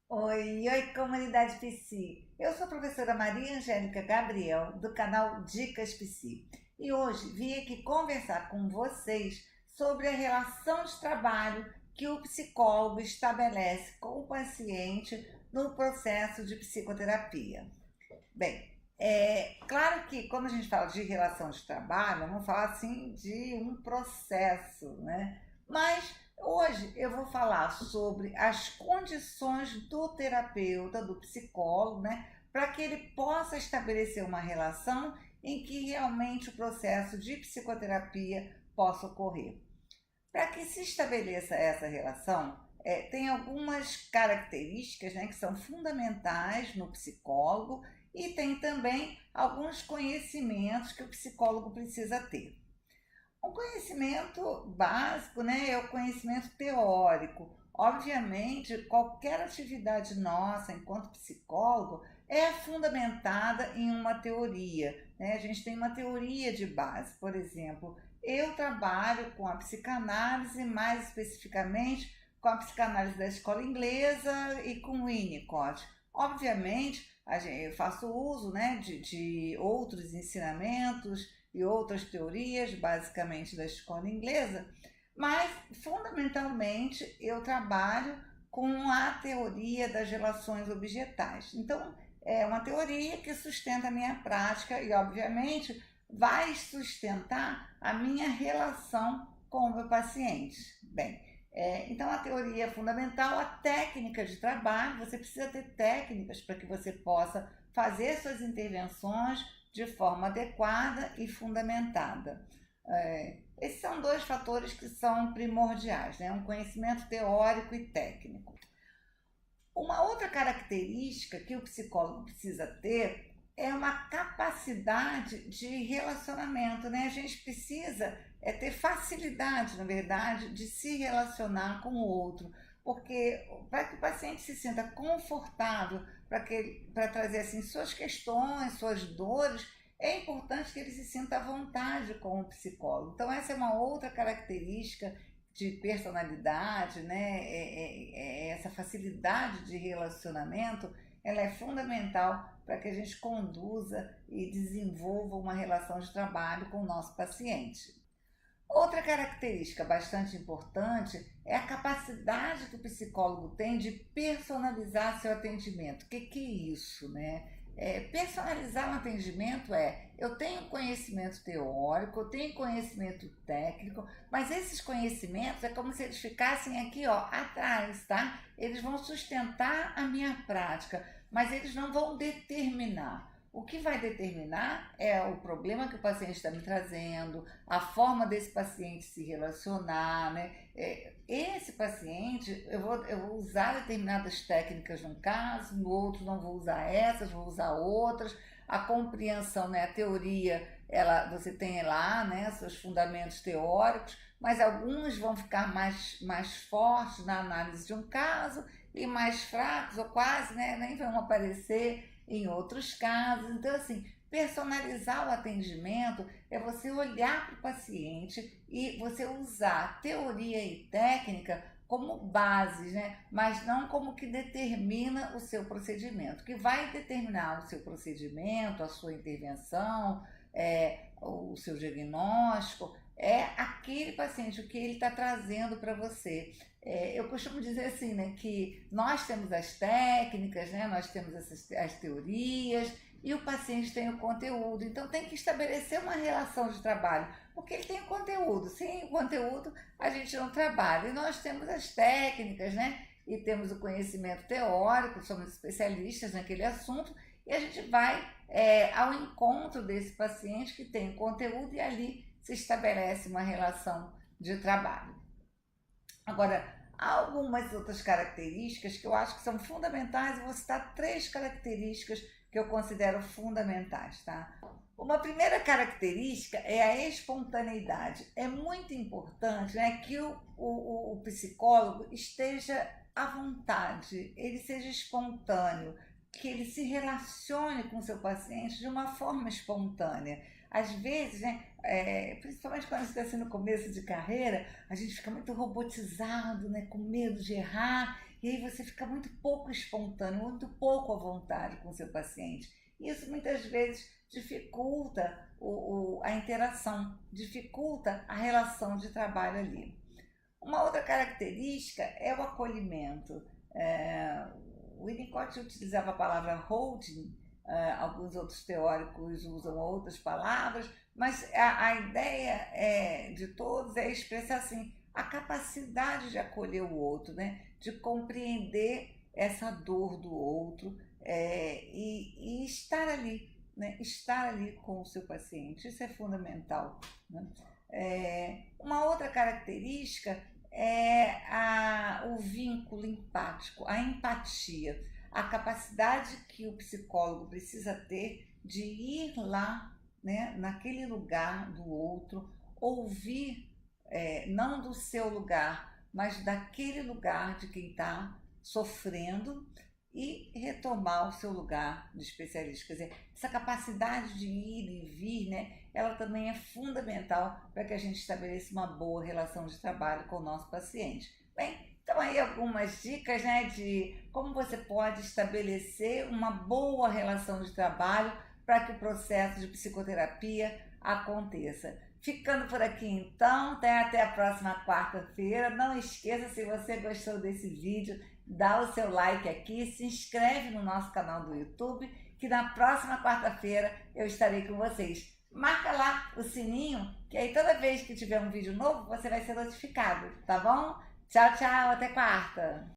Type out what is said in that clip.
Oi, comunidade Psi. Eu sou a professora Maria Angélica Gabriel, do canal Dicas Psi. E hoje vim aqui conversar com vocês sobre a relação de trabalho que o psicólogo estabelece com o paciente no processo de psicoterapia. Bem, é claro que quando a gente fala de relação de trabalho, vamos falar assim de um processo, né? Mas hoje eu vou falar sobre as condições do terapeuta, do psicólogo, né? Para que ele possa estabelecer uma relação em que realmente o processo de psicoterapia possa ocorrer. Para que se estabeleça essa relação, tem algumas características, né, que são fundamentais no psicólogo e tem também alguns conhecimentos que o psicólogo precisa ter. Um conhecimento básico, né, é o conhecimento teórico. Obviamente, qualquer atividade nossa enquanto psicólogo é fundamentada em uma teoria, né? A gente tem uma teoria de base, por exemplo, eu trabalho com a psicanálise, mais especificamente com a psicanálise da escola inglesa e com o Winnicott. Obviamente, eu faço uso, né, de outros ensinamentos e outras teorias, basicamente da escola inglesa, mas fundamentalmente eu trabalho com a teoria das relações objetais. Então, é uma teoria que sustenta a minha prática e, obviamente, vai sustentar a minha relação com o meu paciente. Bem, então a teoria é fundamental, a técnica de trabalho, você precisa ter técnicas para que você possa fazer suas intervenções de forma adequada e fundamentada. Esses são dois fatores que são primordiais, né? Um conhecimento teórico e técnico. Uma outra característica que o psicólogo precisa ter é uma capacidade de relacionamento, né? A gente precisa ter facilidade, na verdade, de se relacionar com o outro, porque para que o paciente se sinta confortável para trazer assim suas questões, suas dores, é importante que ele se sinta à vontade com o psicólogo. Então essa é uma outra característica de personalidade, né? Essa facilidade de relacionamento, ela é fundamental para que a gente conduza e desenvolva uma relação de trabalho com o nosso paciente. Outra característica bastante importante é a capacidade que o psicólogo tem de personalizar seu atendimento. O que é isso, né? Personalizar um atendimento eu tenho conhecimento teórico, eu tenho conhecimento técnico, mas esses conhecimentos é como se eles ficassem aqui, ó, atrás, tá? Eles vão sustentar a minha prática, mas eles não vão determinar. O que vai determinar é o problema que o paciente está me trazendo, a forma desse paciente se relacionar, né? Esse paciente, eu vou usar determinadas técnicas num caso, no outro não vou usar essas, vou usar outras. A compreensão, né? A teoria, você tem lá, né? Seus fundamentos teóricos, mas alguns vão ficar mais fortes na análise de um caso e mais fracos ou quase, né? Nem vão aparecer em outros casos. Então, assim, personalizar o atendimento é você olhar para o paciente e você usar teoria e técnica como bases, né? Mas não como que determina o seu procedimento. O que vai determinar o seu procedimento, a sua intervenção, o seu diagnóstico, é aquele paciente, o que ele está trazendo para você. Eu costumo dizer assim, né, que nós temos as técnicas, né, nós temos as teorias e o paciente tem o conteúdo. Então tem que estabelecer uma relação de trabalho, porque ele tem o conteúdo. Sem o conteúdo a gente não trabalha. E nós temos as técnicas, né, e temos o conhecimento teórico, somos especialistas naquele assunto e a gente vai ao encontro desse paciente que tem conteúdo e ali se estabelece uma relação de trabalho. Agora, há algumas outras características que eu acho que são fundamentais. Eu vou citar três características que eu considero fundamentais, tá? Uma primeira característica é a espontaneidade. É muito importante, né, que o psicólogo esteja à vontade, ele seja espontâneo, que ele se relacione com o seu paciente de uma forma espontânea. Às vezes, né, principalmente quando a gente está assim no começo de carreira, a gente fica muito robotizado, né, com medo de errar, E aí você fica muito pouco espontâneo, muito pouco à vontade com o seu paciente. Isso muitas vezes dificulta a interação, dificulta a relação de trabalho ali. Uma outra característica é o acolhimento. O Winnicott utilizava a palavra holding, alguns outros teóricos usam outras palavras, mas a ideia de todos é expressar assim, a capacidade de acolher o outro, né? De compreender essa dor do outro e estar ali, né? Estar ali com o seu paciente, isso é fundamental, né? Uma outra característica é o vínculo empático, a empatia, a capacidade que o psicólogo precisa ter de ir lá, né, naquele lugar do outro, ouvir, não do seu lugar, mas daquele lugar de quem está sofrendo e retomar o seu lugar de especialista. Quer dizer, essa capacidade de ir e vir, né, ela também é fundamental para que a gente estabeleça uma boa relação de trabalho com o nosso paciente. Bem, então aí algumas dicas, né, de como você pode estabelecer uma boa relação de trabalho para que o processo de psicoterapia aconteça. Ficando por aqui então, até a próxima quarta-feira. Não esqueça, se você gostou desse vídeo, dá o seu like aqui, se inscreve no nosso canal do YouTube, que na próxima quarta-feira eu estarei com vocês. Marca lá o sininho, que aí toda vez que tiver um vídeo novo, você vai ser notificado, tá bom? Tchau, tchau, até quarta!